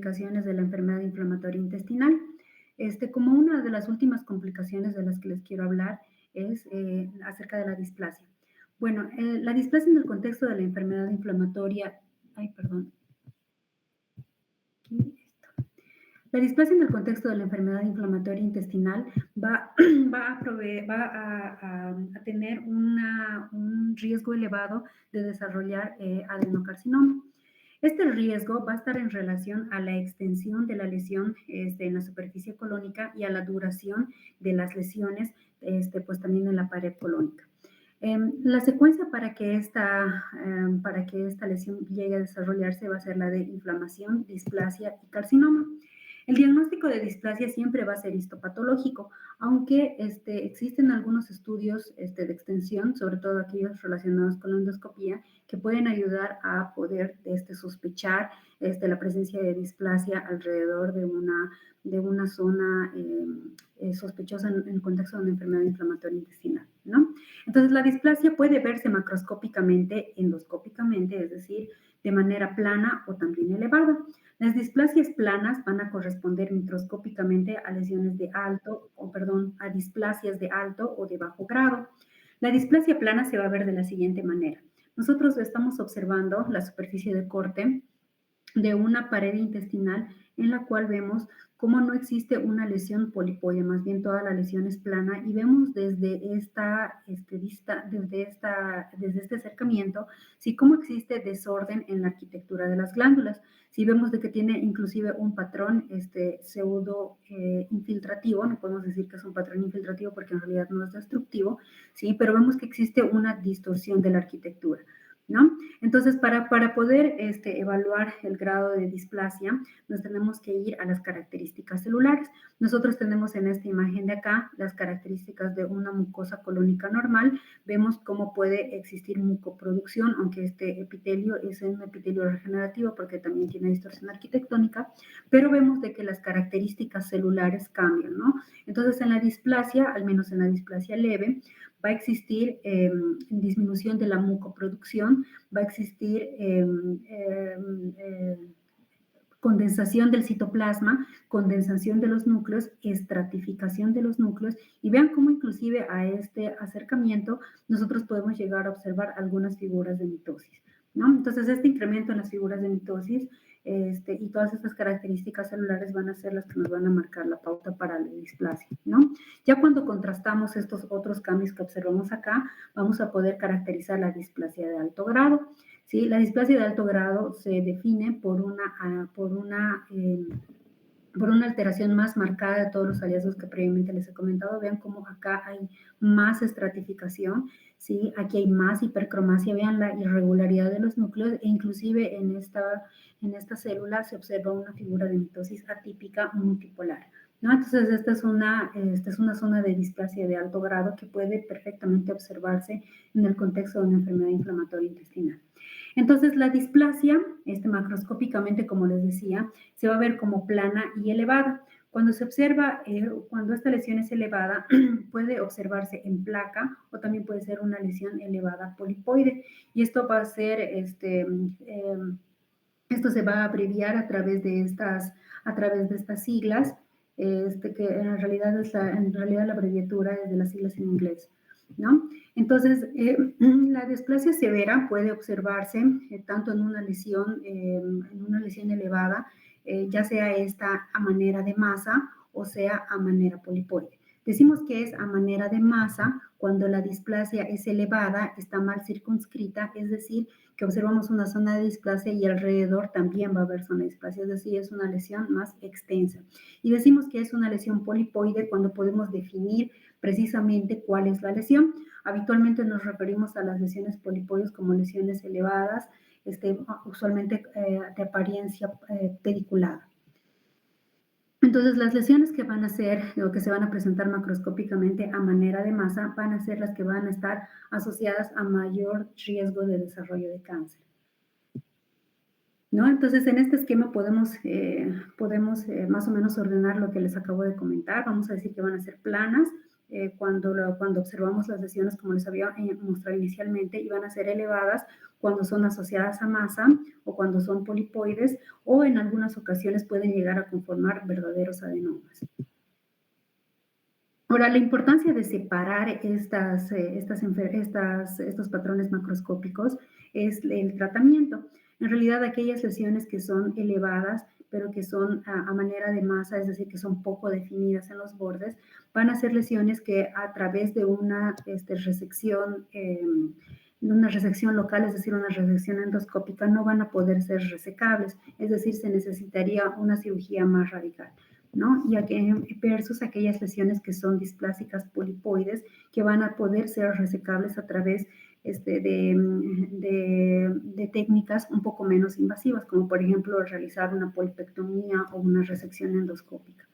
complicaciones de la enfermedad inflamatoria intestinal. Como una de las últimas complicaciones de las que les quiero hablar es acerca de la displasia. Bueno, la displasia en el contexto de la enfermedad inflamatoria, la displasia en el contexto de la enfermedad inflamatoria intestinal va a tener un riesgo elevado de desarrollar adenocarcinoma. Este riesgo va a estar en relación a la extensión de la lesión en la superficie colónica y a la duración de las lesiones, pues también en la pared colónica. La secuencia para que esta lesión llegue a desarrollarse va a ser la de inflamación, displasia y carcinoma. El diagnóstico de displasia siempre va a ser histopatológico, aunque existen algunos estudios de extensión, sobre todo aquellos relacionados con la endoscopía, que pueden ayudar a poder sospechar la presencia de displasia alrededor de una zona sospechosa en el contexto de una enfermedad inflamatoria intestinal, ¿no? Entonces, la displasia puede verse macroscópicamente, endoscópicamente, es decir, de manera plana o también elevada. Las displasias planas van a corresponder microscópicamente a lesiones de a displasias de alto o de bajo grado. La displasia plana se va a ver de la siguiente manera. Nosotros estamos observando la superficie de corte de una pared intestinal en la cual vemos cómo no existe una lesión polipoide, más bien toda la lesión es plana, y vemos desde este acercamiento, sí, cómo existe desorden en la arquitectura de las glándulas. Si vemos de que tiene inclusive un patrón pseudo infiltrativo, no podemos decir que es un patrón infiltrativo porque en realidad no es destructivo, sí, pero vemos que existe una distorsión de la arquitectura, ¿no? Entonces, para poder evaluar el grado de displasia, nos tenemos que ir a las características celulares. Nosotros tenemos en esta imagen de acá las características de una mucosa colónica normal. Vemos cómo puede existir mucoproducción, aunque este epitelio es un epitelio regenerativo porque también tiene distorsión arquitectónica, pero vemos de que las características celulares cambian, ¿no? Entonces, en la displasia, al menos en la displasia leve, va a existir disminución de la mucoproducción, va a existir condensación del citoplasma, condensación de los núcleos, estratificación de los núcleos, y vean cómo inclusive a este acercamiento nosotros podemos llegar a observar algunas figuras de mitosis, ¿no? Entonces, este incremento en las figuras de mitosis y todas estas características celulares van a ser las que nos van a marcar la pauta para la displasia, ¿no? Ya cuando contrastamos estos otros cambios que observamos acá, vamos a poder caracterizar la displasia de alto grado, ¿sí? La displasia de alto grado se define por una alteración más marcada de todos los hallazgos que previamente les he comentado. Vean cómo acá hay más estratificación, ¿sí? Aquí hay más hipercromasia, vean la irregularidad de los núcleos, e inclusive en esta célula se observa una figura de mitosis atípica multipolar, ¿no? Entonces, esta es una zona de displasia de alto grado que puede perfectamente observarse en el contexto de una enfermedad inflamatoria intestinal. Entonces, la displasia, macroscópicamente, como les decía, se va a ver como plana y elevada. Cuando se observa, cuando esta lesión es elevada, puede observarse en placa o también puede ser una lesión elevada polipoide. Y esto va a ser, esto se va a abreviar a través de estas siglas, que en realidad la abreviatura es de las siglas en inglés, ¿no? Entonces, la displasia severa puede observarse tanto en una lesión elevada, ya sea esta a manera de masa o sea a manera polipoide. Decimos que es a manera de masa cuando la displasia es elevada, está mal circunscrita, es decir, que observamos una zona de displasia y alrededor también va a haber zona de displasia, es decir, es una lesión más extensa. Y decimos que es una lesión polipoide cuando podemos definir precisamente cuál es la lesión. Habitualmente nos referimos a las lesiones polipoides como lesiones elevadas, usualmente de apariencia pediculada. Entonces, las lesiones que van a ser o que se van a presentar macroscópicamente a manera de masa van a ser las que van a estar asociadas a mayor riesgo de desarrollo de cáncer, ¿no? Entonces, en este esquema podemos más o menos ordenar lo que les acabo de comentar. Vamos a decir que van a ser planas, cuando observamos las lesiones, como les había mostrado inicialmente, y van a ser elevadas cuando son asociadas a masa o cuando son polipoides, o en algunas ocasiones pueden llegar a conformar verdaderos adenomas. Ahora, la importancia de separar estos patrones macroscópicos es el tratamiento. En realidad, aquellas lesiones que son elevadas, pero que son a manera de masa, es decir, que son poco definidas en los bordes, van a ser lesiones que a través de una resección local, es decir, una resección endoscópica, no van a poder ser resecables, es decir, se necesitaría una cirugía más radical. ¿No? Versus aquellas lesiones que son displásicas polipoides, que van a poder ser resecables a través de técnicas un poco menos invasivas, como por ejemplo realizar una polipectomía o una resección endoscópica.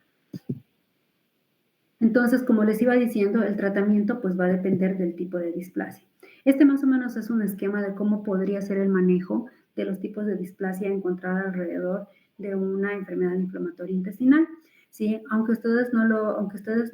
Entonces, como les iba diciendo, el tratamiento pues va a depender del tipo de displasia. Este más o menos es un esquema de cómo podría ser el manejo de los tipos de displasia encontrada alrededor de una enfermedad inflamatoria intestinal. ¿Sí? Aunque ustedes no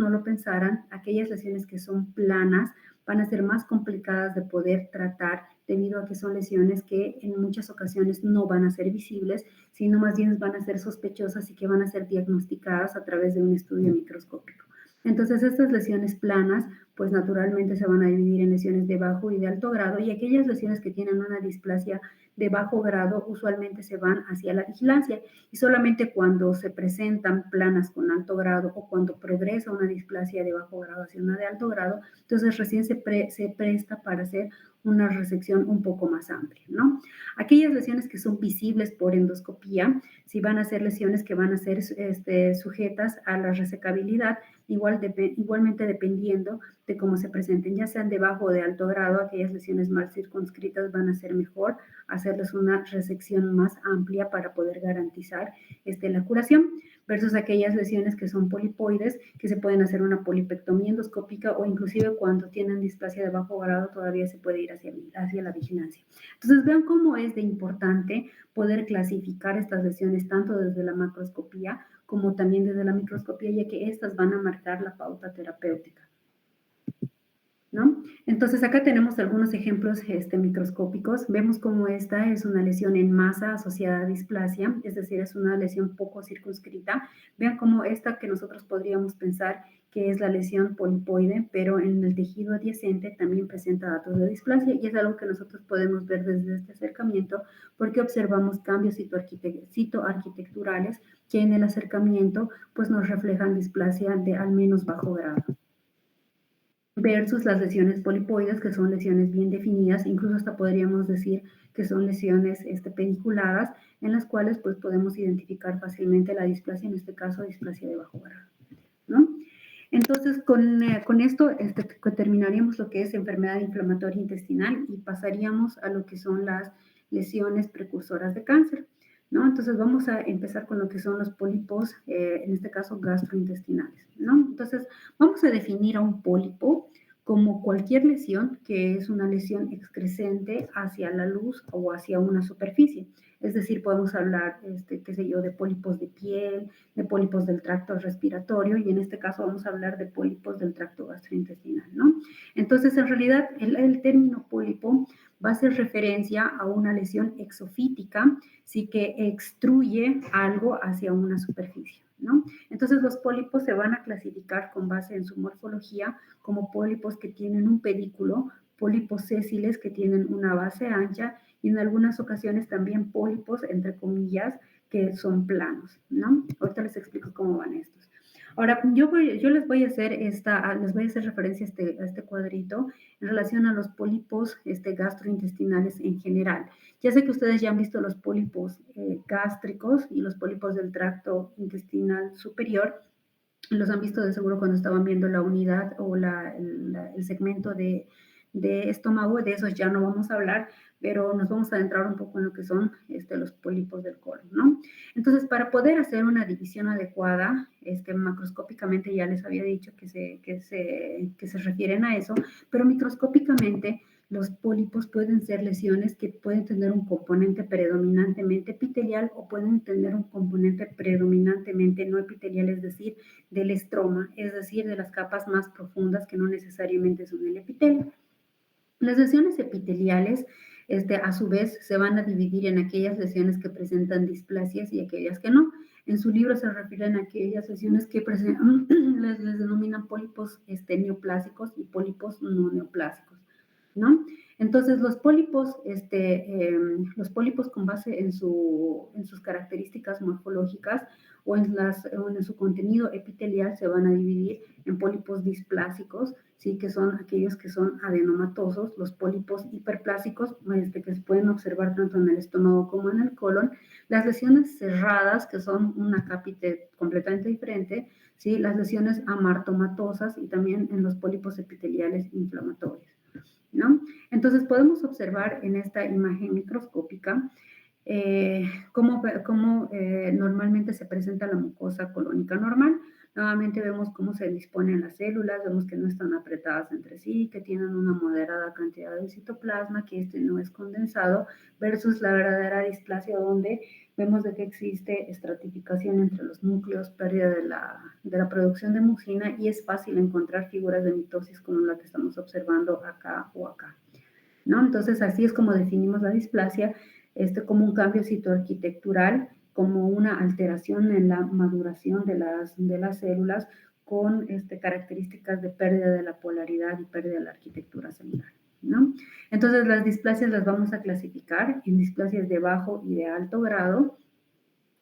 lo pensaran, aquellas lesiones que son planas van a ser más complicadas de poder tratar debido a que son lesiones que en muchas ocasiones no van a ser visibles, sino más bien van a ser sospechosas y que van a ser diagnosticadas a través de un estudio microscópico. Entonces, estas lesiones planas, pues naturalmente se van a dividir en lesiones de bajo y de alto grado, y aquellas lesiones que tienen una displasia de bajo grado usualmente se van hacia la vigilancia, y solamente cuando se presentan planas con alto grado o cuando progresa una displasia de bajo grado hacia una de alto grado, entonces recién se presta para hacer una resección un poco más amplia, ¿no? Aquellas lesiones que son visibles por endoscopía, si van a ser lesiones que van a ser sujetas a la resecabilidad, igualmente dependiendo de cómo se presenten, ya sean de bajo o de alto grado, aquellas lesiones mal circunscritas van a ser mejor hacerles una resección más amplia para poder garantizar la curación, versus aquellas lesiones que son polipoides, que se pueden hacer una polipectomía endoscópica o inclusive cuando tienen displasia de bajo grado todavía se puede ir hacia la vigilancia. Entonces vean cómo es de importante poder clasificar estas lesiones tanto desde la macroscopía como también desde la microscopía, ya que estas van a marcar la pauta terapéutica, ¿no? Entonces acá tenemos algunos ejemplos microscópicos. Vemos cómo esta es una lesión en masa asociada a displasia, es decir, es una lesión poco circunscrita. Vean cómo esta que nosotros podríamos pensar que es la lesión polipoide, pero en el tejido adyacente también presenta datos de displasia, y es algo que nosotros podemos ver desde este acercamiento porque observamos cambios citoarquitecturales que en el acercamiento pues nos reflejan displasia de al menos bajo grado, versus las lesiones polipoides, que son lesiones bien definidas, incluso hasta podríamos decir que son lesiones pediculadas, en las cuales pues podemos identificar fácilmente la displasia, en este caso displasia de bajo grado, ¿no? Entonces, con esto terminaríamos lo que es enfermedad inflamatoria intestinal y pasaríamos a lo que son las lesiones precursoras de cáncer, ¿no? Entonces, vamos a empezar con lo que son los pólipos, en este caso gastrointestinales, ¿no? Entonces, vamos a definir a un pólipo como cualquier lesión que es una lesión excrescente hacia la luz o hacia una superficie. Es decir, podemos hablar, qué sé yo, de pólipos de piel, de pólipos del tracto respiratorio, y en este caso vamos a hablar de pólipos del tracto gastrointestinal, ¿no? Entonces, en realidad, el término pólipo va a hacer referencia a una lesión exofítica, sí, que extruye algo hacia una superficie, ¿no? Entonces, los pólipos se van a clasificar con base en su morfología como pólipos que tienen un pedículo, pólipos sésiles que tienen una base ancha, y en algunas ocasiones también pólipos, entre comillas, que son planos, ¿no? Ahorita les explico cómo van estos. Ahora, yo les voy a hacer referencia a este cuadrito en relación a los pólipos gastrointestinales en general. Ya sé que ustedes ya han visto los pólipos gástricos y los pólipos del tracto intestinal superior. Los han visto de seguro cuando estaban viendo la unidad o el segmento de estómago. De esos ya no vamos a hablar, pero nos vamos a adentrar un poco en lo que son los pólipos del colon, ¿no? Entonces, para poder hacer una división adecuada, macroscópicamente ya les había dicho que se refieren a eso, pero microscópicamente los pólipos pueden ser lesiones que pueden tener un componente predominantemente epitelial o pueden tener un componente predominantemente no epitelial, es decir, del estroma, es decir, de las capas más profundas que no necesariamente son el epitelio. Las lesiones epiteliales, a su vez, se van a dividir en aquellas lesiones que presentan displasias y aquellas que no. En su libro se refieren a aquellas lesiones que presentan, les denominan pólipos neoplásicos y pólipos no neoplásicos, ¿no? Entonces, los pólipos con base en sus características morfológicas o en su contenido epitelial se van a dividir en pólipos displásicos, ¿sí? Que son aquellos que son adenomatosos, los pólipos hiperplásicos, que se pueden observar tanto en el estómago como en el colon, las lesiones cerradas, que son una cápite completamente diferente, ¿sí? Las lesiones amartomatosas y también en los pólipos epiteliales inflamatorios, ¿no? Entonces podemos observar en esta imagen microscópica cómo normalmente se presenta la mucosa colónica normal. Nuevamente vemos cómo se disponen las células, vemos que no están apretadas entre sí, que tienen una moderada cantidad de citoplasma, que no es condensado, versus la verdadera displasia donde vemos de que existe estratificación entre los núcleos, pérdida de la producción de mucina y es fácil encontrar figuras de mitosis como la que estamos observando acá o acá, ¿no? Entonces, así es como definimos la displasia, como un cambio citoarquitectural, como una alteración en la maduración de las células con características de pérdida de la polaridad y pérdida de la arquitectura celular, ¿no? Entonces, las displasias las vamos a clasificar en displasias de bajo y de alto grado,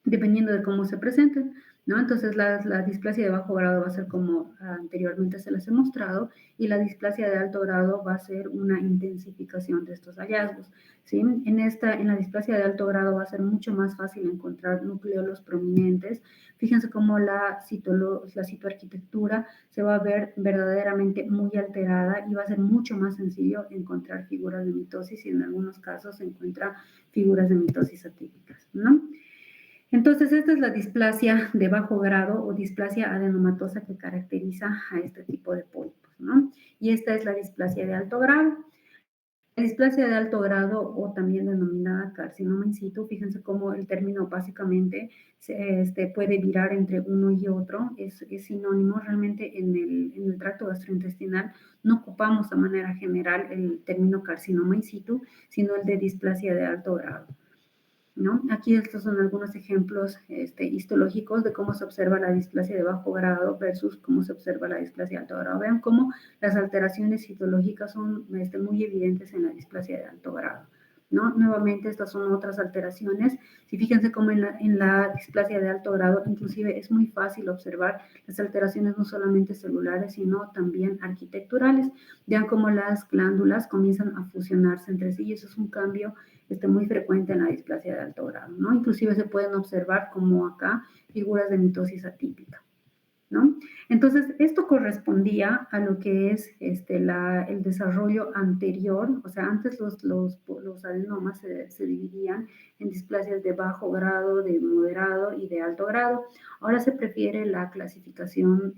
dependiendo de cómo se presenten, ¿no? Entonces, la displasia de bajo grado va a ser como anteriormente se les he mostrado, y la displasia de alto grado va a ser una intensificación de estos hallazgos, ¿sí? En la displasia de alto grado va a ser mucho más fácil encontrar nucleolos prominentes. Fíjense cómo la citoarquitectura se va a ver verdaderamente muy alterada y va a ser mucho más sencillo encontrar figuras de mitosis y en algunos casos se encuentra figuras de mitosis atípicas, ¿no? Entonces, esta es la displasia de bajo grado o displasia adenomatosa que caracteriza a este tipo de pólipos, ¿no? Y esta es la displasia de alto grado. La displasia de alto grado o también denominada carcinoma in situ, fíjense cómo el término básicamente puede virar entre uno y otro, es sinónimo. Realmente en el tracto gastrointestinal no ocupamos de manera general el término carcinoma in situ, sino el de displasia de alto grado, ¿no? Aquí estos son algunos ejemplos histológicos de cómo se observa la displasia de bajo grado versus cómo se observa la displasia de alto grado. Vean cómo las alteraciones histológicas son muy evidentes en la displasia de alto grado, ¿no? Nuevamente, estas son otras alteraciones. Si fíjense cómo en la displasia de alto grado, inclusive es muy fácil observar las alteraciones no solamente celulares, sino también arquitecturales. Vean cómo las glándulas comienzan a fusionarse entre sí y eso es un cambio muy frecuente en la displasia de alto grado, ¿no? Inclusive se pueden observar como acá figuras de mitosis atípica, ¿no? Entonces, esto correspondía a lo que es el desarrollo anterior, o sea, antes los adenomas se dividían en displasias de bajo grado, de moderado y de alto grado. Ahora se prefiere la clasificación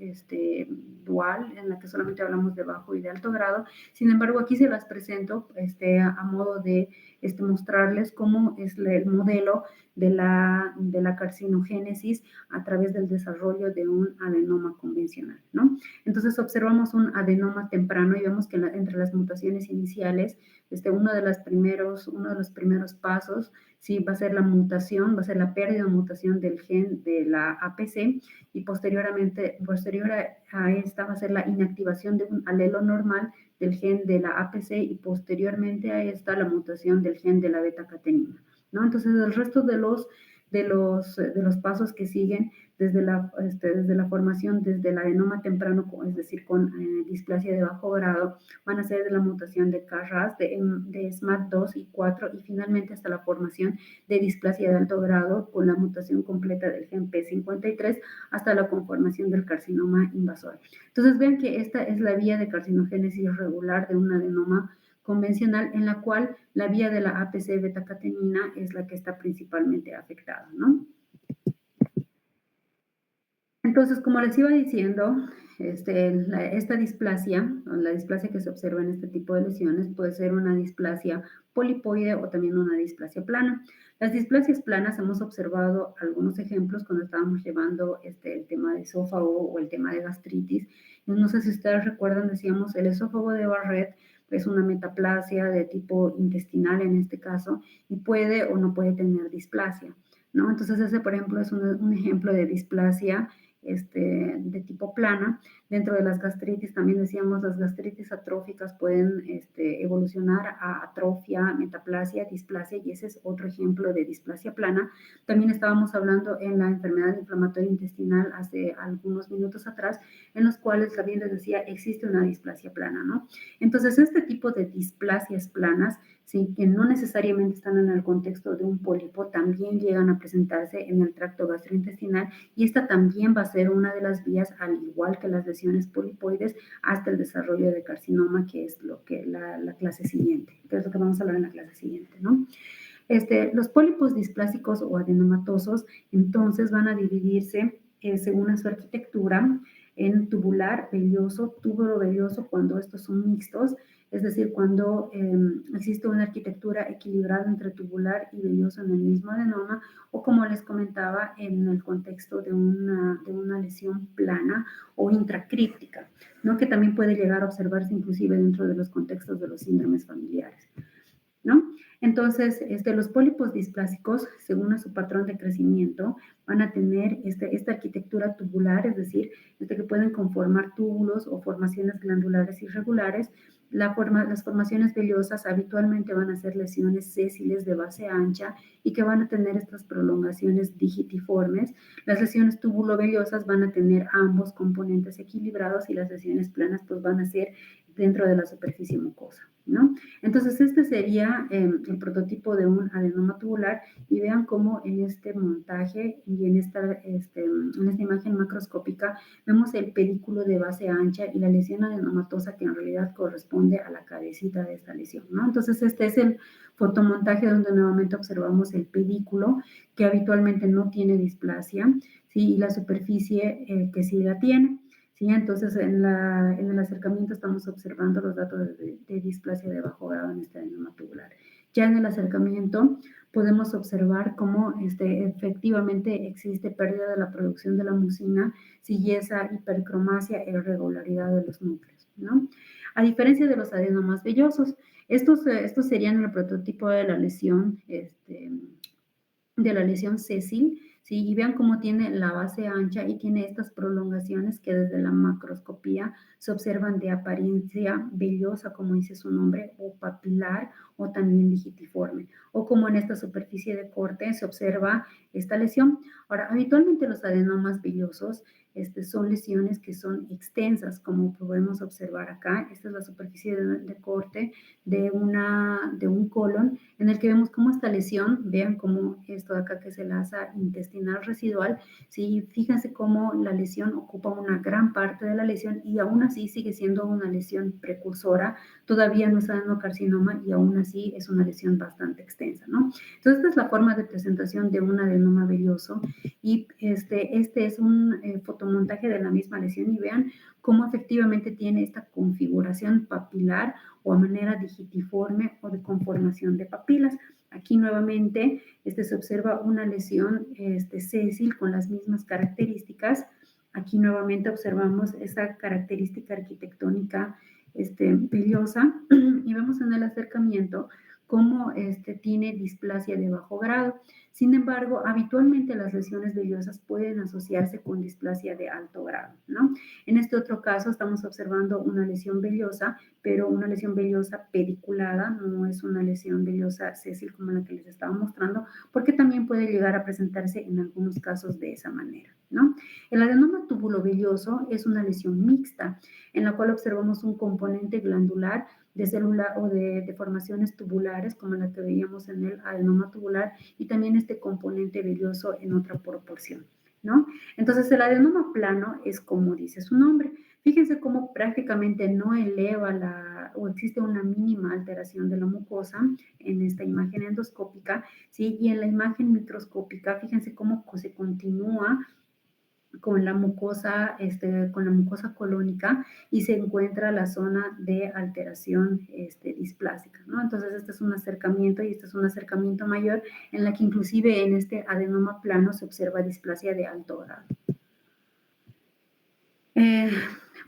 dual, en la que solamente hablamos de bajo y de alto grado. Sin embargo, aquí se las presento a modo de mostrarles cómo es el modelo de la carcinogénesis a través del desarrollo de un adenoma convencional, ¿no? Entonces observamos un adenoma temprano y vemos que entre las mutaciones iniciales, uno de los primeros pasos, sí, va a ser la mutación, va a ser la pérdida o mutación del gen de la APC y posterior a esta va a ser la inactivación de un alelo normal del gen de la APC y posteriormente a esta la mutación del gen de la beta-catenina, ¿no? Entonces, el resto de los pasos que siguen desde la formación, desde el adenoma temprano, es decir, con displasia de bajo grado, van a ser de la mutación de KRAS, de SMAD2 y 4, y finalmente hasta la formación de displasia de alto grado con la mutación completa del gen P53 hasta la conformación del carcinoma invasor. Entonces, ven que esta es la vía de carcinogénesis regular de un adenoma convencional en la cual la vía de la APC beta-catenina es la que está principalmente afectada, ¿no? Entonces, como les iba diciendo, esta displasia, o la displasia que se observa en este tipo de lesiones, puede ser una displasia polipoide o también una displasia plana. Las displasias planas hemos observado algunos ejemplos cuando estábamos llevando el tema de esófago o el tema de gastritis. No sé si ustedes recuerdan, decíamos, el esófago de Barrett es una metaplasia de tipo intestinal en este caso y puede o no puede tener displasia, ¿no? Entonces ese, por ejemplo, es un ejemplo de displasia de tipo plana. Dentro de las gastritis, también decíamos, las gastritis atróficas pueden evolucionar a atrofia, metaplasia, displasia, y ese es otro ejemplo de displasia plana. También estábamos hablando en la enfermedad inflamatoria intestinal hace algunos minutos atrás, en los cuales también les decía, existe una displasia plana, ¿no? Entonces, este tipo de displasias planas, ¿sí?, que no necesariamente están en el contexto de un pólipo, también llegan a presentarse en el tracto gastrointestinal, y esta también va a ser una de las vías, al igual que las lesiones polipoides, hasta el desarrollo de carcinoma, que es lo que la clase siguiente, que es lo que vamos a hablar en la clase siguiente, ¿no? Los pólipos displásicos o adenomatosos, entonces, van a dividirse según su arquitectura en tubular, velloso, túbulo velloso, cuando estos son mixtos, es decir, cuando existe una arquitectura equilibrada entre tubular y velloso en el mismo adenoma, o como les comentaba, en el contexto de una lesión plana o intracríptica, ¿no?, que también puede llegar a observarse inclusive dentro de los contextos de los síndromes familiares, ¿no? Entonces, los pólipos displásicos, según a su patrón de crecimiento, van a tener esta arquitectura tubular, es decir, que pueden conformar túbulos o formaciones glandulares irregulares. Las formaciones vellosas habitualmente van a ser lesiones sésiles de base ancha y que van a tener estas prolongaciones digitiformes. Las lesiones túbulo-vellosas van a tener ambos componentes equilibrados, y las lesiones planas pues van a ser dentro de la superficie mucosa, ¿no? Entonces, este sería el prototipo de un adenoma tubular, y vean cómo en este montaje y en esta imagen macroscópica vemos el pedículo de base ancha y la lesión adenomatosa, que en realidad corresponde a la cabecita de esta lesión, ¿no? Entonces, este es el fotomontaje donde nuevamente observamos el pedículo, que habitualmente no tiene displasia, ¿sí?, y la superficie que sí la tiene. ¿Sí? Entonces, en el acercamiento estamos observando los datos de displasia de bajo grado en este adenoma tubular. Ya en el acercamiento podemos observar cómo efectivamente existe pérdida de la producción de la mucina, ¿sí?, y esa hipercromasia e irregularidad de los núcleos, ¿no? A diferencia de los adenomas vellosos, estos serían el prototipo de la lesión, sésil, ¿sí? Y vean cómo tiene la base ancha y tiene estas prolongaciones que desde la macroscopía se observan de apariencia vellosa, como dice su nombre, o papilar, o también digitiforme, o como en esta superficie de corte se observa esta lesión. Ahora, habitualmente los adenomas vellosos son lesiones que son extensas, como podemos observar acá. Esta es la superficie de corte de un colon, en el que vemos cómo esta lesión, vean cómo esto de acá, que es el asa intestinal residual, ¿sí? Fíjense cómo la lesión ocupa una gran parte de la lesión, y aún así sigue siendo una lesión precursora, todavía no es adenocarcinoma, y aún así es una lesión bastante extensa, ¿no? Entonces, esta es la forma de presentación de un adenoma velloso, y este es un fotomontaje de la misma lesión, y vean cómo efectivamente tiene esta configuración papilar o a manera digitiforme o de conformación de papilas. Aquí nuevamente se observa una lesión sésil con las mismas características. Aquí nuevamente observamos esa característica arquitectónica vellosa, y vemos en el acercamiento cómo tiene displasia de bajo grado. Sin embargo, habitualmente las lesiones vellosas pueden asociarse con displasia de alto grado, ¿no? En este otro caso estamos observando una lesión vellosa, pero una lesión vellosa pediculada, no es una lesión vellosa sésil como la que les estaba mostrando, porque también puede llegar a presentarse en algunos casos de esa manera, ¿no? El adenoma tubulovelloso es una lesión mixta, en la cual observamos un componente glandular de célula o de formaciones tubulares, como la que veíamos en el adenoma tubular, y también este componente velloso en otra proporción, ¿no? Entonces, el adenoma plano es como dice su nombre. Fíjense cómo prácticamente no eleva o existe una mínima alteración de la mucosa en esta imagen endoscópica, ¿sí? Y en la imagen microscópica, fíjense cómo se continúa con la mucosa colónica y se encuentra la zona de alteración displásica, ¿no? Entonces, este es un acercamiento y este es un acercamiento mayor en la que inclusive en este adenoma plano se observa displasia de alto grado. Eh,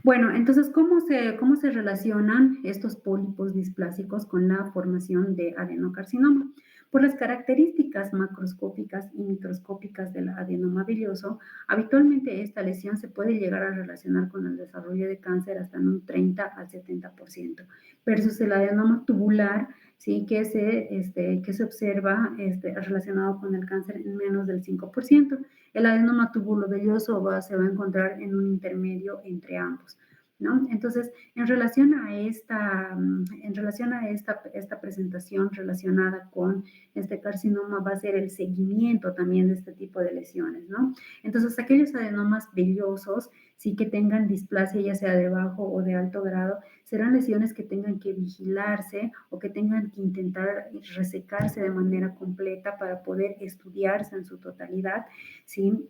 bueno, entonces, cómo se relacionan estos pólipos displásicos con la formación de adenocarcinoma? Por las características macroscópicas y microscópicas del adenoma bilioso, habitualmente esta lesión se puede llegar a relacionar con el desarrollo de cáncer hasta en un 30 al 70%, versus el adenoma tubular, ¿sí? Que se observa relacionado con el cáncer en menos del 5%. El adenoma tubulovelloso se va a encontrar en un intermedio entre ambos, ¿no? Entonces, en relación a esta presentación relacionada con este carcinoma va a ser el seguimiento también de este tipo de lesiones, ¿no? Entonces, aquellos adenomas vellosos, sí que tengan displasia ya sea de bajo o de alto grado, serán lesiones que tengan que vigilarse o que tengan que intentar resecarse de manera completa para poder estudiarse en su totalidad, ¿sí?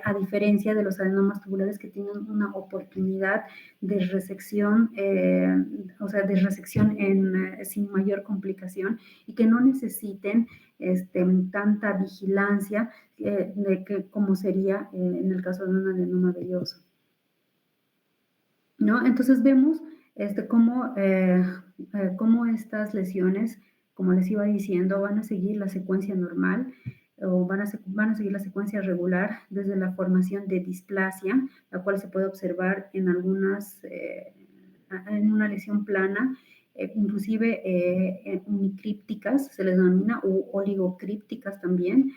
A diferencia de los adenomas tubulares que tienen una oportunidad de resección, o sea, de resección sin mayor complicación y que no necesiten tanta vigilancia como sería en el caso de un adenoma velloso, ¿no? Entonces vemos cómo estas lesiones, como les iba diciendo, van a seguir la secuencia normal o van a seguir la secuencia regular desde la formación de displasia, la cual se puede observar en una lesión plana, inclusive unicrípticas, se les denomina, o oligocrípticas también,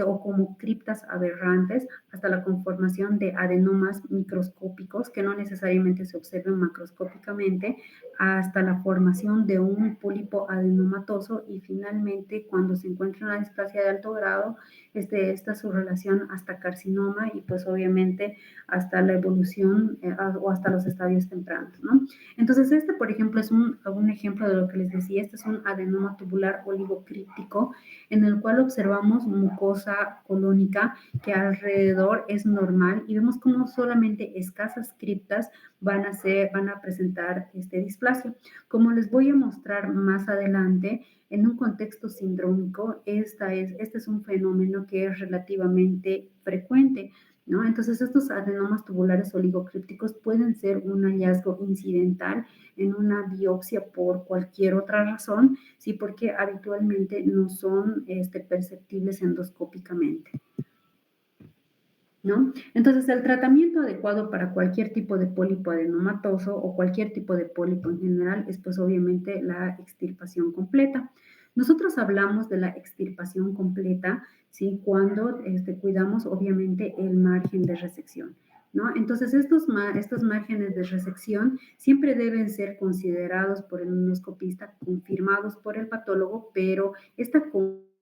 o como criptas aberrantes, hasta la conformación de adenomas microscópicos que no necesariamente se observan macroscópicamente, hasta la formación de un pólipo adenomatoso y finalmente cuando se encuentra una displasia de alto grado, esta es su relación hasta carcinoma y pues obviamente hasta la evolución o hasta los estadios tempranos, ¿no? Entonces por ejemplo, es un ejemplo de lo que les decía, este es un adenoma tubular oligocríptico en el cual observamos mucosa colónica que alrededor es normal y vemos como solamente escasas criptas van a presentar displasia. Como les voy a mostrar más adelante, en un contexto sindrómico, este es un fenómeno que es relativamente frecuente, ¿no? Entonces, estos adenomas tubulares oligocrípticos pueden ser un hallazgo incidental en una biopsia por cualquier otra razón, sí, porque habitualmente no son perceptibles endoscópicamente, ¿no? Entonces, el tratamiento adecuado para cualquier tipo de pólipo adenomatoso o cualquier tipo de pólipo en general es pues obviamente la extirpación completa. Nosotros hablamos de la extirpación completa, ¿sí? Cuando cuidamos obviamente el margen de resección, ¿no? Entonces, estos márgenes de resección siempre deben ser considerados por el endoscopista, confirmados por el patólogo, pero esta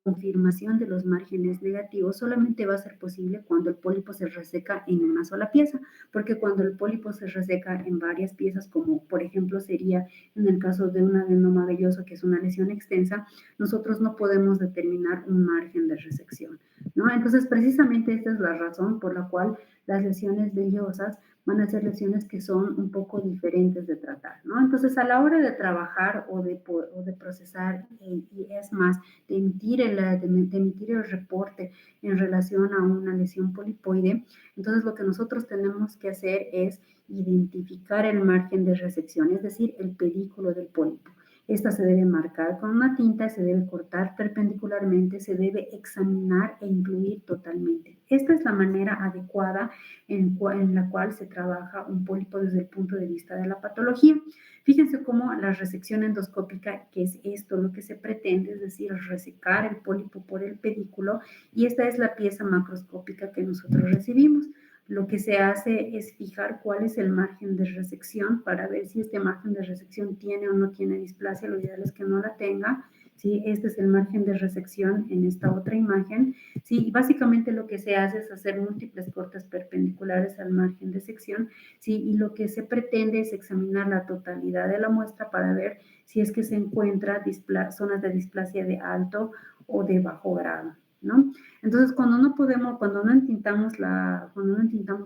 confirmación de los márgenes negativos solamente va a ser posible cuando el pólipo se reseca en una sola pieza, porque cuando el pólipo se reseca en varias piezas, como por ejemplo sería en el caso de un adenoma velloso, que es una lesión extensa, nosotros no podemos determinar un margen de resección, ¿no? Entonces, precisamente esta es la razón por la cual las lesiones vellosas van a ser lesiones que son un poco diferentes de tratar, ¿no? Entonces, a la hora de trabajar o de procesar, y es más, de emitir el reporte en relación a una lesión polipoide, entonces lo que nosotros tenemos que hacer es identificar el margen de resección, es decir, el pedículo del pólipo. Esta se debe marcar con una tinta, se debe cortar perpendicularmente, se debe examinar e incluir totalmente. Esta es la manera adecuada en la cual se trabaja un pólipo desde el punto de vista de la patología. Fíjense cómo la resección endoscópica, que es esto lo que se pretende, es decir, resecar el pólipo por el pedículo, y esta es la pieza macroscópica que nosotros recibimos. Lo que se hace es fijar cuál es el margen de resección para ver si este margen de resección tiene o no tiene displasia. Lo ideal es que no la tenga, ¿sí? Este es el margen de resección en esta otra imagen, ¿sí? Y básicamente lo que se hace es hacer múltiples cortes perpendiculares al margen de sección, ¿sí? Y lo que se pretende es examinar la totalidad de la muestra para ver si es que se encuentra zonas de displasia de alto o de bajo grado, ¿no? Entonces, cuando no entintamos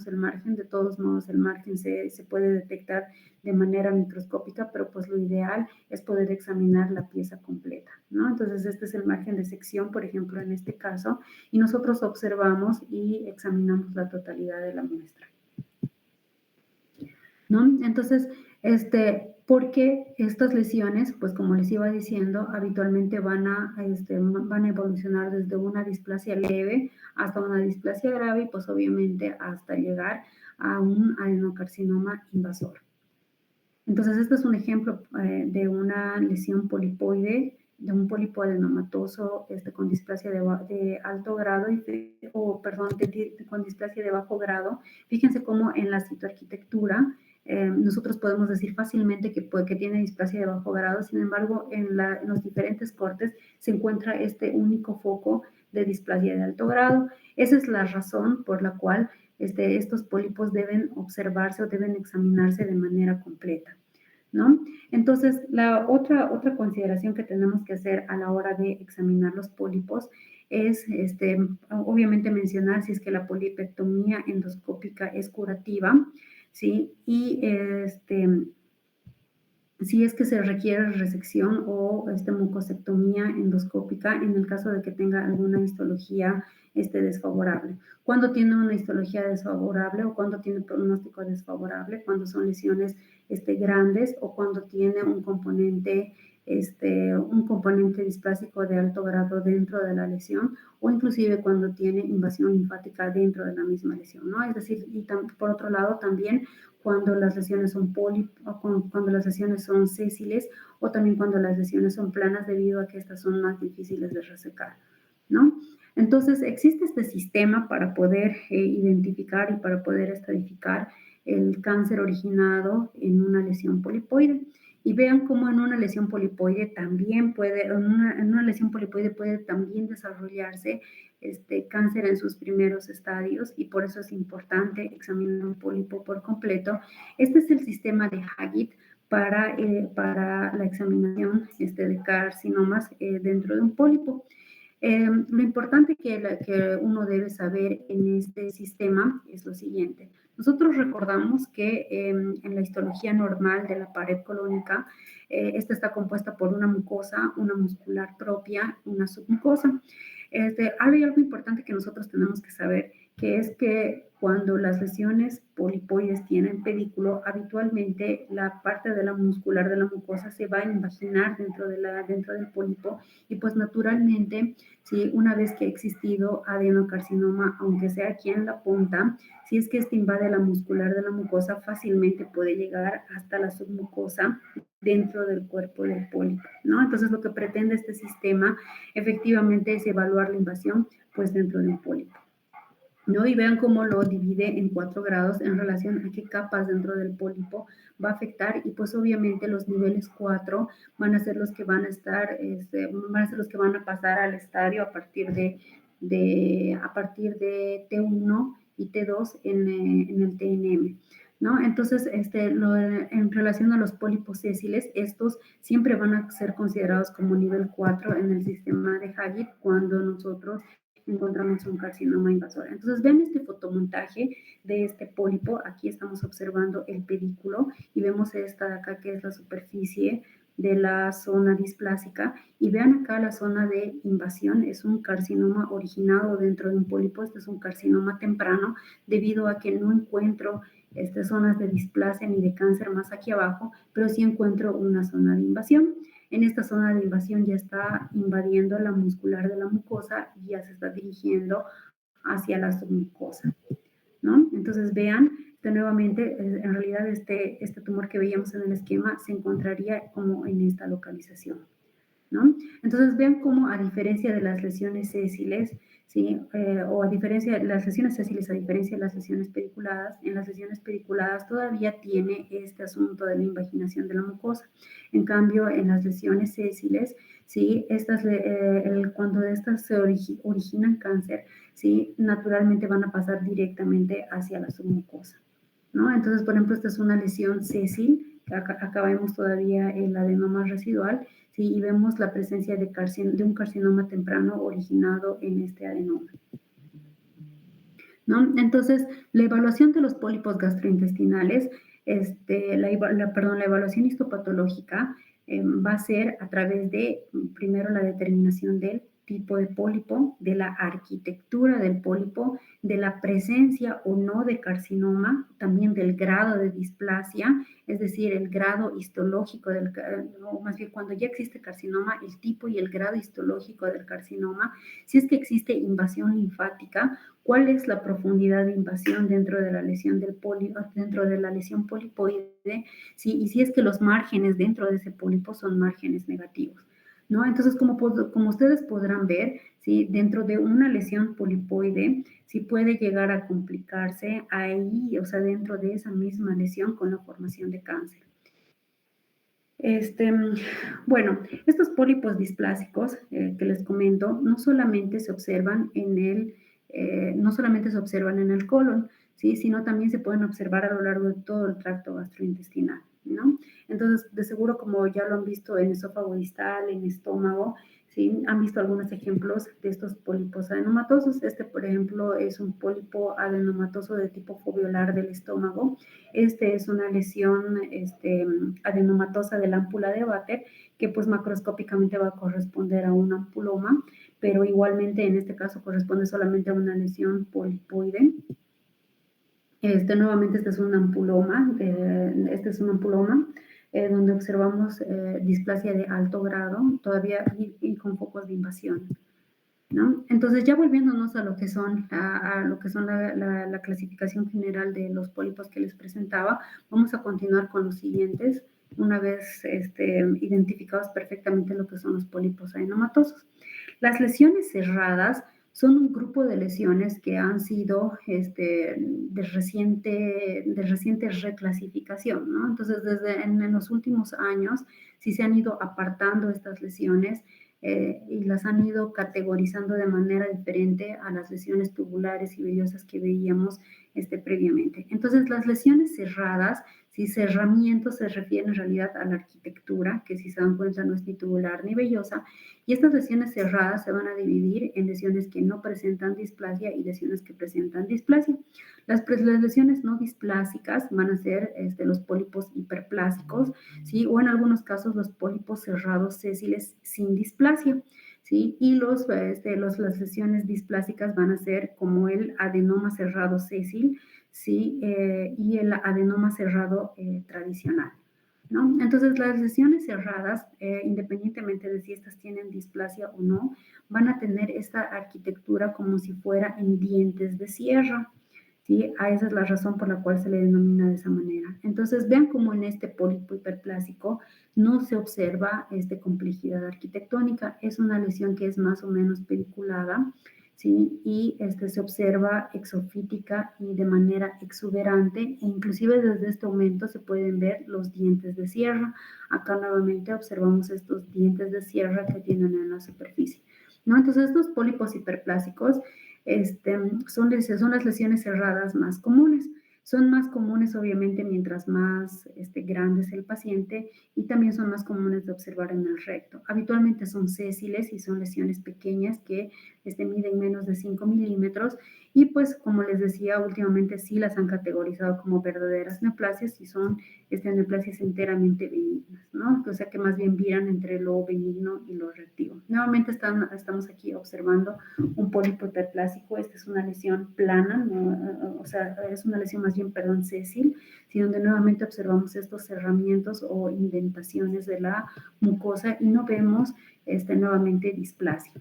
el margen, de todos modos el margen se puede detectar de manera microscópica, pero pues lo ideal es poder examinar la pieza completa, ¿no? Entonces, este es el margen de sección, por ejemplo, en este caso, y nosotros observamos y examinamos la totalidad de la muestra, ¿no? Entonces, porque estas lesiones, pues como les iba diciendo, habitualmente van a evolucionar desde una displasia leve hasta una displasia grave y pues obviamente hasta llegar a un adenocarcinoma invasor. Entonces, este es un ejemplo de una lesión polipoide, de un pólipo adenomatoso con displasia de alto grado, con displasia de bajo grado. Fíjense cómo en la citoarquitectura nosotros podemos decir fácilmente que tiene displasia de bajo grado, sin embargo, en los diferentes cortes se encuentra este único foco de displasia de alto grado. Esa es la razón por la cual estos pólipos deben observarse o deben examinarse de manera completa, ¿no? Entonces, la otra consideración que tenemos que hacer a la hora de examinar los pólipos es, obviamente, mencionar si es que la polipectomía endoscópica es curativa, ¿sí? Y si es que se requiere resección o mucosectomía endoscópica en el caso de que tenga alguna histología desfavorable. Cuando tiene una histología desfavorable o cuando tiene pronóstico desfavorable, cuando son lesiones grandes o cuando tiene un componente displásico de alto grado dentro de la lesión o inclusive cuando tiene invasión linfática dentro de la misma lesión, ¿no? Es decir, y por otro lado también cuando las lesiones son cuando las lesiones son sésiles o también cuando las lesiones son planas debido a que estas son más difíciles de resecar, ¿no? Entonces, existe este sistema para poder identificar y para poder estratificar el cáncer originado en una lesión polipoide. Y vean cómo en una lesión polipoide también puede también desarrollarse cáncer en sus primeros estadios y por eso es importante examinar un pólipo por completo. Este es el sistema de Haggit para la examinación de carcinomas dentro de un pólipo. Lo importante que uno debe saber en este sistema es lo siguiente. Nosotros recordamos que en la histología normal de la pared colónica, esta está compuesta por una mucosa, una muscular propia, una submucosa. Hay algo importante que nosotros tenemos que saber, que es que cuando las lesiones polipoides tienen pedículo, habitualmente la parte de la muscular de la mucosa se va a invaginar dentro del pólipo y pues naturalmente, ¿sí? Una vez que ha existido adenocarcinoma, aunque sea aquí en la punta, si es que invade la muscular de la mucosa, fácilmente puede llegar hasta la submucosa dentro del cuerpo del pólipo, ¿no? Entonces, lo que pretende este sistema efectivamente es evaluar la invasión, pues, dentro de un pólipo, ¿no? Y vean cómo lo divide en 4 grados en relación a qué capas dentro del pólipo va a afectar y pues obviamente los niveles 4 van a ser los que van a estar, van a ser los que van a pasar al estadio a partir de T1 y T2 en el TNM, ¿no? Entonces, en relación a los pólipos sésiles, estos siempre van a ser considerados como nivel 4 en el sistema de Haggit cuando nosotros encontramos un carcinoma invasor. Entonces, vean este fotomontaje de este pólipo. Aquí estamos observando el pedículo y vemos esta de acá que es la superficie de la zona displásica y vean acá la zona de invasión, es un carcinoma originado dentro de un pólipo, este es un carcinoma temprano debido a que no encuentro zonas de displasia ni de cáncer más aquí abajo, pero sí encuentro una zona de invasión. En esta zona de invasión ya está invadiendo la muscular de la mucosa y ya se está dirigiendo hacia la submucosa, ¿no? Entonces vean nuevamente, en realidad este tumor que veíamos en el esquema se encontraría como en esta localización, ¿no? Entonces vean cómo a diferencia de las lesiones sésiles, ¿sí? O a diferencia de las lesiones sésiles, a diferencia de las lesiones pediculadas, en las lesiones pediculadas todavía tiene este asunto de la invaginación de la mucosa. En cambio, en las lesiones sésiles, ¿sí? Cuando estas se originan cáncer, ¿sí? Naturalmente van a pasar directamente hacia la submucosa, ¿no? Entonces, por ejemplo, esta es una lesión sésil, acá vemos todavía el adenoma residual, ¿sí? Y vemos la presencia de un carcinoma temprano originado en este adenoma, ¿no? Entonces, la evaluación de los pólipos gastrointestinales, la evaluación histopatológica va a ser a través de, primero, la determinación del tipo de pólipo, de la arquitectura del pólipo, de la presencia o no de carcinoma, también del grado de displasia, es decir, el grado histológico o más bien cuando ya existe carcinoma, el tipo y el grado histológico del carcinoma, si es que existe invasión linfática, cuál es la profundidad de invasión dentro de la lesión dentro de la lesión polipoide, ¿sí? Y si es que los márgenes dentro de ese pólipo son márgenes negativos, ¿no? Entonces, como ustedes podrán ver, ¿sí? Dentro de una lesión polipoide, sí puede llegar a complicarse ahí, o sea, dentro de esa misma lesión con la formación de cáncer. Este, bueno, estos pólipos displásicos que les comento no solamente se observan no solamente se observan en el colon, ¿sí? Sino también se pueden observar a lo largo de todo el tracto gastrointestinal, ¿no? Entonces, de seguro, como ya lo han visto en esófago distal, en estómago, ¿sí? Han visto algunos ejemplos de estos pólipos adenomatosos. Este, por ejemplo, es un pólipo adenomatoso de tipo foviolar del estómago. Este es una lesión adenomatosa de la ámpula de Vater, que pues macroscópicamente va a corresponder a un ampuloma, pero igualmente en este caso corresponde solamente a una lesión polipoide. Nuevamente este es un ampuloma, donde observamos displasia de alto grado, todavía y con focos de invasión, ¿no? Entonces, ya volviéndonos a lo que son, la clasificación general de los pólipos que les presentaba, vamos a continuar con los siguientes, una vez identificados perfectamente lo que son los pólipos adenomatosos. Las lesiones cerradas son un grupo de lesiones que han sido de reciente reclasificación, ¿no? Entonces, en los últimos años, sí se han ido apartando estas lesiones y las han ido categorizando de manera diferente a las lesiones tubulares y vellosas que veíamos previamente. Entonces, las lesiones cerradas, si cerramiento se refiere en realidad a la arquitectura, que si se dan cuenta no es ni tubular ni vellosa, y estas lesiones cerradas se van a dividir en lesiones que no presentan displasia y lesiones que presentan displasia. Las lesiones no displásicas van a ser los pólipos hiperplásicos, ¿sí? O en algunos casos los pólipos cerrados sésiles sin displasia, ¿sí? Y las lesiones displásicas van a ser como el adenoma cerrado sésil, ¿sí? Y el adenoma cerrado tradicional, ¿no? Entonces, las lesiones cerradas, independientemente de si estas tienen displasia o no, van a tener esta arquitectura como si fuera en dientes de sierra, ¿sí? Esa es la razón por la cual se le denomina de esa manera. Entonces, vean cómo en este pólipo hiperplásico no se observa complejidad arquitectónica. Es una lesión que es más o menos pediculada, ¿sí? Y se observa exofítica y de manera exuberante, e inclusive desde este aumento se pueden ver los dientes de sierra. Acá nuevamente observamos estos dientes de sierra que tienen en la superficie, ¿no? Entonces, estos pólipos hiperplásicos son las lesiones cerradas más comunes. Son más comunes, obviamente, mientras más grande es el paciente, y también son más comunes de observar en el recto. Habitualmente son sésiles y son lesiones pequeñas que miden menos de 5 milímetros, y pues, como les decía, últimamente sí las han categorizado como verdaderas neoplasias y son neoplasias enteramente benignas, ¿no? O sea que más bien viran entre lo benigno y lo reactivo. Nuevamente estamos aquí observando un pólipo hiperplásico. Esta es una lesión plana, ¿no? O sea, es una lesión más bien, perdón, sésil, ¿sí? Donde nuevamente observamos estos cerramientos o indentaciones de la mucosa y no vemos nuevamente displasia,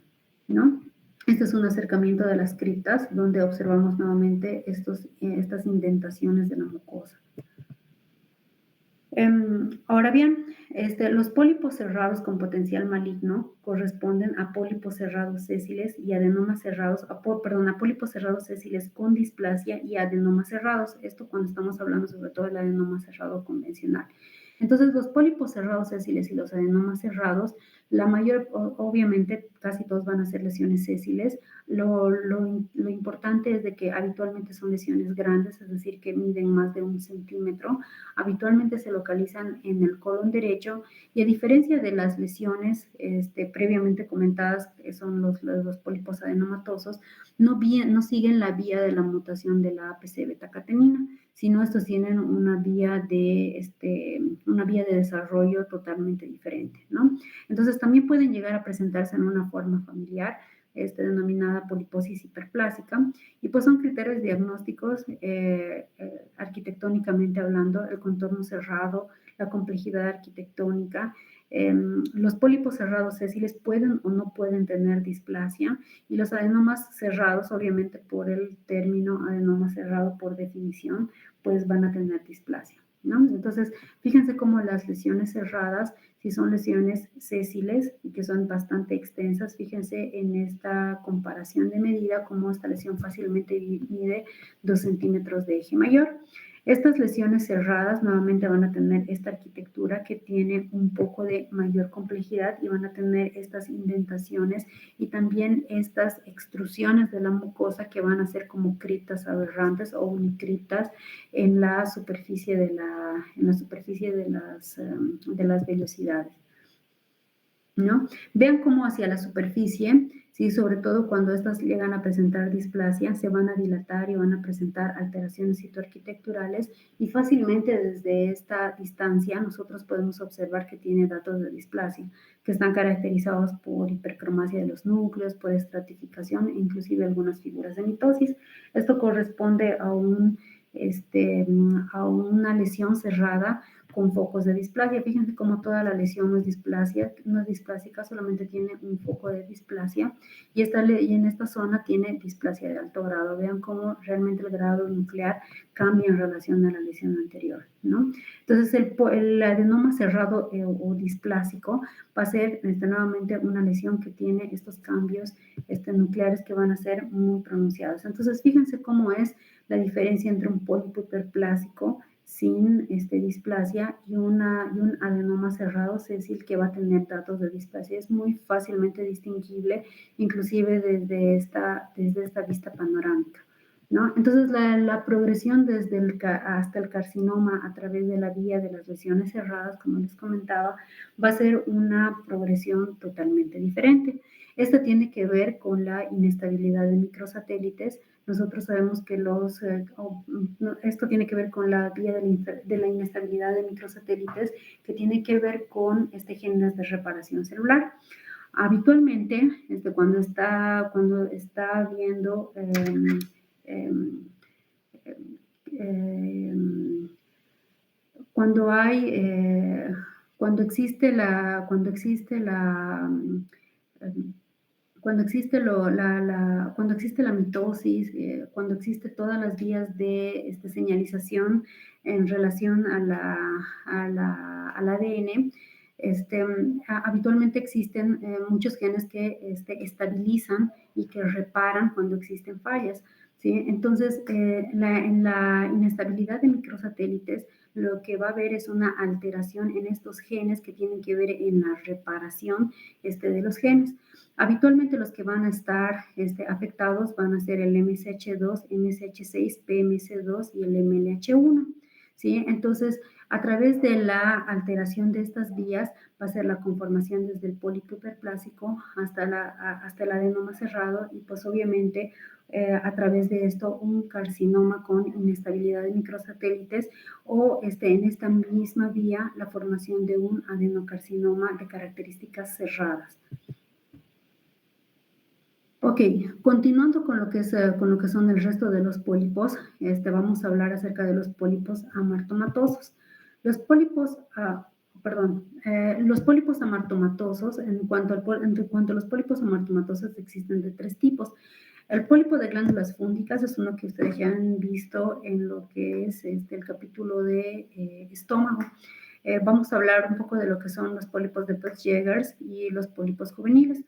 ¿no? Este es un acercamiento de las criptas donde observamos nuevamente estas indentaciones de la mucosa. Ahora bien, los pólipos cerrados con potencial maligno corresponden a pólipos cerrados sésiles y adenomas cerrados, a pólipos cerrados sésiles con displasia y adenomas cerrados. Esto cuando estamos hablando sobre todo del adenoma cerrado convencional. Entonces, los pólipos cerrados sésiles y los adenomas cerrados La mayor, obviamente, casi todos van a ser lesiones sésiles. Lo importante es de que habitualmente son lesiones grandes, es decir, que miden más de 1 centímetro. Habitualmente se localizan en el colon derecho y a diferencia de las lesiones previamente comentadas, que son los pólipos adenomatosos, no siguen la vía de la mutación de la APC betacatenina, sino estos tienen una vía de desarrollo totalmente diferente, ¿no? Entonces también pueden llegar a presentarse en una forma familiar, denominada poliposis hiperplásica, y pues son criterios diagnósticos, arquitectónicamente hablando, el contorno cerrado, la complejidad arquitectónica. Los pólipos cerrados sésiles pueden o no pueden tener displasia, y los adenomas cerrados, obviamente por el término adenoma cerrado por definición, pues van a tener displasia, ¿no? Entonces, fíjense cómo las lesiones cerradas, si son lesiones sésiles y que son bastante extensas, fíjense en esta comparación de medida, cómo esta lesión fácilmente mide 2 centímetros de eje mayor. Estas lesiones cerradas nuevamente van a tener esta arquitectura que tiene un poco de mayor complejidad y van a tener estas indentaciones y también estas extrusiones de la mucosa que van a ser como criptas aberrantes o unicriptas en la superficie de las vellosidades, ¿no? Vean cómo hacia la superficie, ¿sí? Sobre todo cuando estas llegan a presentar displasia, se van a dilatar y van a presentar alteraciones citoarquitecturales, y fácilmente desde esta distancia nosotros podemos observar que tiene datos de displasia, que están caracterizados por hipercromasia de los núcleos, por estratificación e inclusive algunas figuras de mitosis. Esto corresponde a una lesión cerrada con focos de displasia. Fíjense cómo toda la lesión no es displásica, solamente tiene un foco de displasia, y en esta zona tiene displasia de alto grado. Vean cómo realmente el grado nuclear cambia en relación a la lesión anterior, ¿no? Entonces, el adenoma cerrado o displásico va a ser nuevamente una lesión que tiene estos cambios nucleares que van a ser muy pronunciados. Entonces, fíjense cómo es la diferencia entre un pólipo hiperplásico sin displasia y un adenoma cerrado sésil que va a tener datos de displasia. Es muy fácilmente distinguible, inclusive desde esta vista panorámica, ¿no? Entonces, la progresión hasta el carcinoma a través de la vía de las lesiones cerradas, como les comentaba, va a ser una progresión totalmente diferente. Esta tiene que ver con la inestabilidad de microsatélites. Nosotros sabemos que esto tiene que ver con la vía de la inestabilidad de microsatélites, que tiene que ver con genes de reparación celular. Habitualmente, cuando está viendo cuando existe la cuando existe la mitosis, cuando existe todas las vías de señalización en relación al ADN, habitualmente existen muchos genes que estabilizan y que reparan cuando existen fallas, ¿sí? Entonces, en la inestabilidad de microsatélites, lo que va a haber es una alteración en estos genes que tienen que ver en la reparación de los genes. Habitualmente los que van a estar afectados van a ser el MSH2, MSH6, PMC2 y el MLH1, ¿sí? Entonces, a través de la alteración de estas vías va a ser la conformación desde el pólipo hiperplásico hasta el adenoma cerrado, y pues obviamente a través de esto un carcinoma con inestabilidad de microsatélites, o en esta misma vía la formación de un adenocarcinoma de características cerradas. Ok, continuando con lo que son el resto de los pólipos, vamos a hablar acerca de los pólipos amartomatosos. Los pólipos amartomatosos, en cuanto a los pólipos amartomatosos, existen de 3 tipos. El pólipo de glándulas fúngicas es uno que ustedes ya han visto en lo que es el capítulo de estómago. Vamos a hablar un poco de lo que son los pólipos de Peutz-Jeghers y los pólipos juveniles.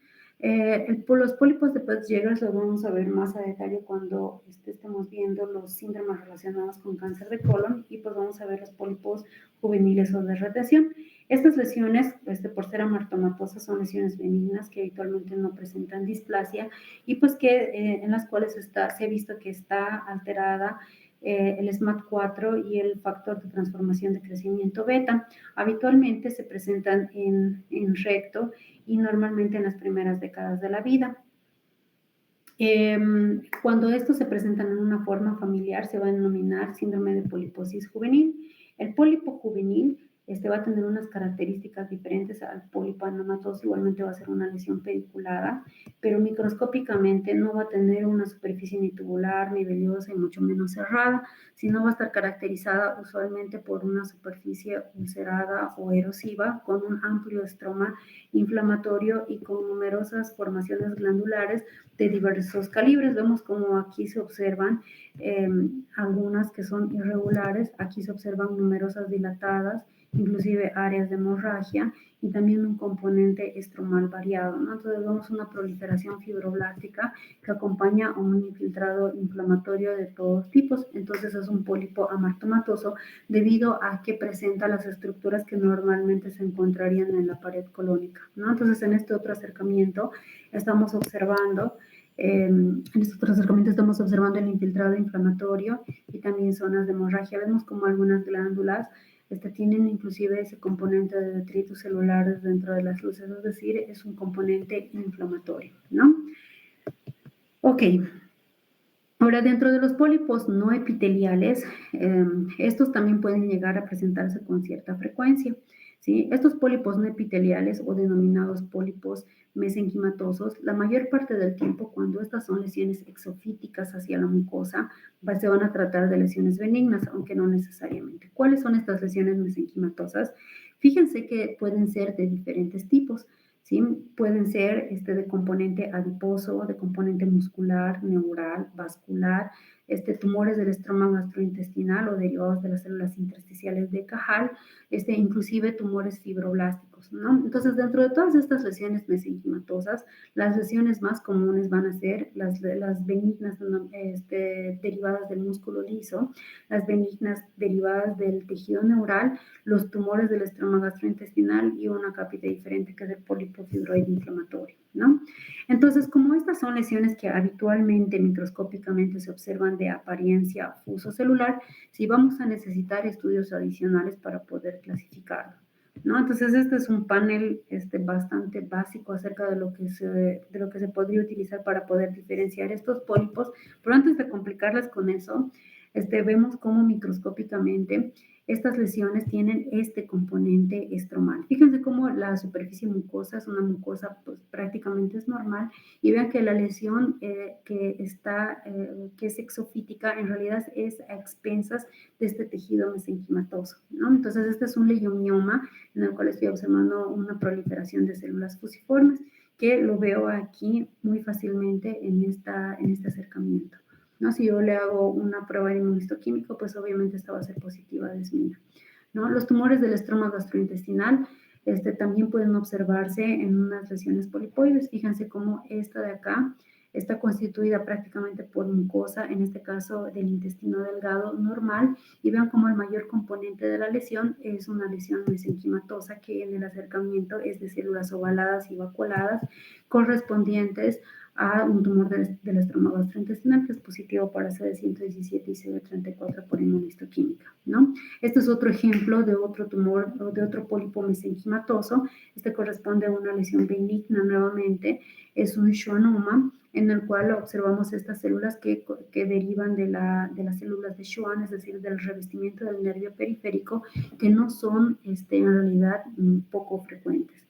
Los pólipos de Peutz-Jeghers los vamos a ver más a detalle cuando estemos viendo los síndromes relacionados con cáncer de colon, y pues vamos a ver los pólipos juveniles o de radiación. Estas lesiones, por ser amartomatosas, son lesiones benignas que habitualmente no presentan displasia y pues que en las cuales se ha visto que está alterada el SMAD4 y el factor de transformación de crecimiento beta. Habitualmente se presentan en recto y normalmente en las primeras décadas de la vida. Cuando estos se presentan en una forma familiar, se va a denominar síndrome de poliposis juvenil. El pólipo juvenil va a tener unas características diferentes al pólipo anematoso, igualmente va a ser una lesión pediculada, pero microscópicamente no va a tener una superficie ni tubular, ni vellosa y mucho menos cerrada, sino va a estar caracterizada usualmente por una superficie ulcerada o erosiva con un amplio estroma inflamatorio y con numerosas formaciones glandulares de diversos calibres. Vemos como aquí se observan algunas que son irregulares, aquí se observan numerosas dilatadas, inclusive áreas de hemorragia y también un componente estromal variado, ¿no? Entonces vemos una proliferación fibroblástica que acompaña a un infiltrado inflamatorio de todos tipos. Entonces es un pólipo amartomatoso debido a que presenta las estructuras que normalmente se encontrarían en la pared colónica, ¿no? Entonces en este otro acercamiento estamos observando en estos otros acercamientos estamos observando el infiltrado inflamatorio y también zonas de hemorragia. Vemos como algunas glándulas tienen inclusive ese componente de detritus celulares dentro de las luces, es decir, es un componente inflamatorio, ¿no? Ok. Ahora, dentro de los pólipos no epiteliales, estos también pueden llegar a presentarse con cierta frecuencia, ¿sí? Estos pólipos no epiteliales o denominados pólipos mesenquimatosos, la mayor parte del tiempo cuando estas son lesiones exofíticas hacia la mucosa, se van a tratar de lesiones benignas, aunque no necesariamente. ¿Cuáles son estas lesiones mesenquimatosas? Fíjense que pueden ser de diferentes tipos. ¿Sí? Pueden ser de componente adiposo, de componente muscular, neural, vascular, tumores del estroma gastrointestinal o derivados de las células intersticiales de Cajal, inclusive tumores fibroblásticos, ¿no? Entonces, dentro de todas estas lesiones mesenquimatosas, las lesiones más comunes van a ser las benignas derivadas del músculo liso, las benignas derivadas del tejido neural, los tumores del estroma gastrointestinal y una cápita diferente que es el pólipo fibroide inflamatorio, ¿no? Entonces, como estas son lesiones que habitualmente microscópicamente se observan de apariencia fusocelular, sí vamos a necesitar estudios adicionales para poder clasificarlo, ¿no? Entonces, este es un panel bastante básico acerca de lo que se podría utilizar para poder diferenciar estos pólipos, pero antes de complicarlas con eso, vemos cómo microscópicamente estas lesiones tienen este componente estromal. Fíjense cómo la superficie mucosa es una mucosa pues, prácticamente es normal y vean que la lesión que es exofítica en realidad es a expensas de este tejido mesenquimatoso, ¿no? Entonces este es un leiomioma en el cual estoy observando una proliferación de células fusiformes que lo veo aquí muy fácilmente en este acercamiento, ¿no? Si yo le hago una prueba de inmunohistoquímico, pues obviamente esta va a ser positiva de SMINA, ¿no? Los tumores del estroma gastrointestinal también pueden observarse en unas lesiones polipoides. Fíjense cómo esta de acá está constituida prácticamente por mucosa, en este caso del intestino delgado normal, y vean cómo el mayor componente de la lesión es una lesión mesenquimatosa que en el acercamiento es de células ovaladas y vacuoladas correspondientes a un tumor del estroma gastrointestinal que es positivo para CD117 y CD34 por inmunohistoquímica, ¿no? Este es otro ejemplo de otro tumor o de otro pólipo mesenquimatoso. Este corresponde a una lesión benigna nuevamente, es un schwannoma en el cual observamos estas células que derivan de las células de Schwann, es decir, del revestimiento del nervio periférico, que no son en realidad poco frecuentes.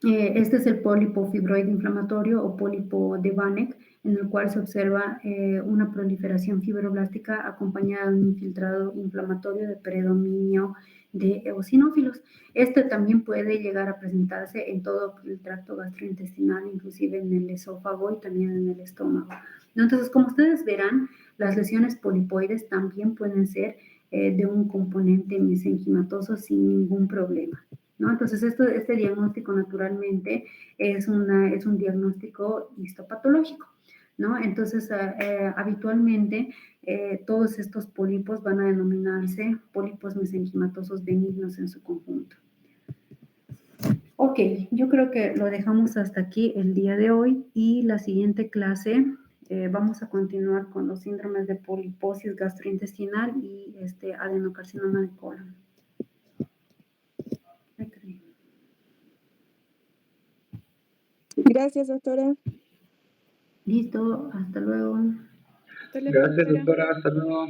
Este es el pólipo fibroide inflamatorio o pólipo de Vanek, en el cual se observa una proliferación fibroblástica acompañada de un infiltrado inflamatorio de predominio de eosinófilos. Este también puede llegar a presentarse en todo el tracto gastrointestinal, inclusive en el esófago y también en el estómago. Entonces, como ustedes verán, las lesiones polipoides también pueden ser de un componente mesenquimatoso sin ningún problema, ¿no? Entonces, este diagnóstico naturalmente es un diagnóstico histopatológico, ¿no? Entonces, habitualmente todos estos pólipos van a denominarse pólipos mesenquimatosos benignos en su conjunto. Ok, yo creo que lo dejamos hasta aquí el día de hoy y la siguiente clase vamos a continuar con los síndromes de poliposis gastrointestinal y adenocarcinoma de colon. Gracias, doctora. Listo, hasta luego. Hasta luego, Gracias, doctora. doctora. Hasta luego.